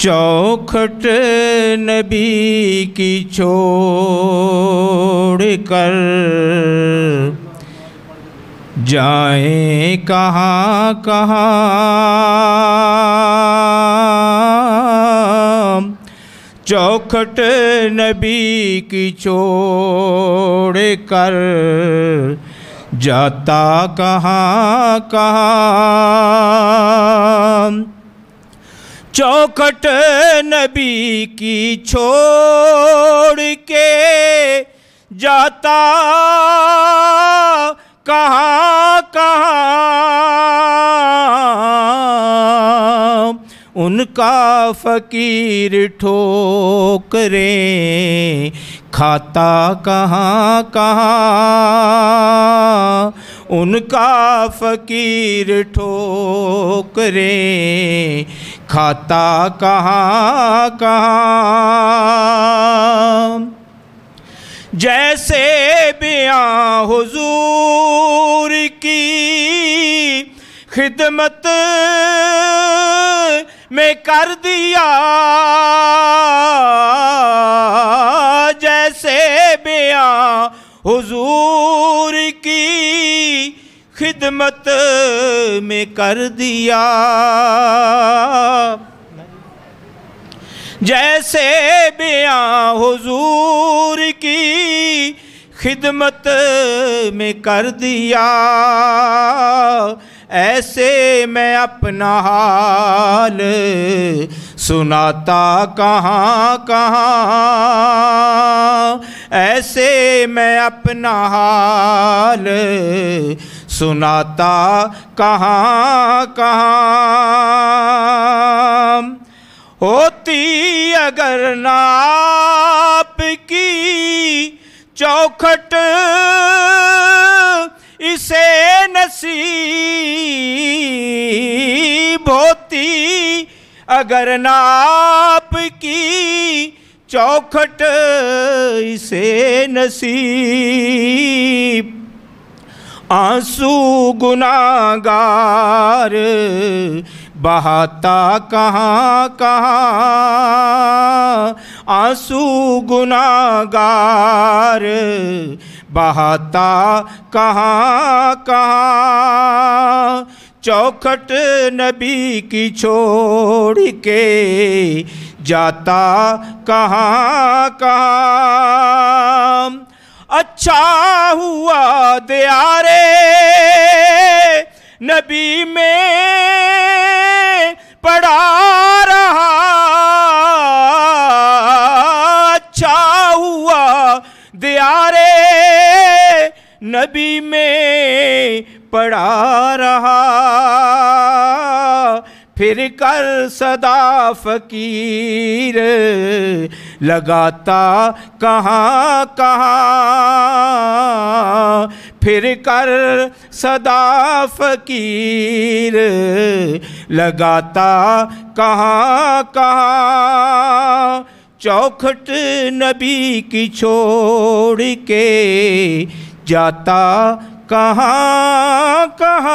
چوکھٹ نبی کی چھوڑ کر جائیں کہاں کہاں، چوکھٹ نبی کی چھوڑ کر جاتا کہاں کہاں، چوکھٹ نبی کی چھوڑ کے جاتا کہاں کہاں، ان کا فقیر ٹھوکریں کھاتا کہاں کہاں، ان کا فقیر ٹھوکریں کھاتا کہاں کہاں، جیسے بیاں حضور کی خدمت میں کر دیا، جیسے بیاں حضور کی خدمت میں کر دیا، جیسے بیاں حضور کی خدمت میں کر دیا، ایسے میں اپنا حال سناتا کہاں کہاں، ایسے میں اپنا حال سناتا کہاں کہاں، ہوتی اگر نہ آپ کی چوکھٹ اسے نصیب، ہوتی اگر نہ آپ کی چوکھٹ اسے نصیب، آنسو گناہگار بہاتا کہاں کہاں، آنسو گناہگار بہاتا کہاں کہاں، چوکھٹ نبی کی چھوڑ کے جاتا کہاں کہاں، اچھا ہوا دیارے نبی میں پڑا رہا، اچھا ہوا دیارے نبی میں پڑا رہا، پھر کر صدا فقیر لگاتا کہاں کہاں، پھر کر صدا فقیر لگاتا کہاں کہاں، چوکھٹ نبی کی چھوڑ کے جاتا کہاں کہاں۔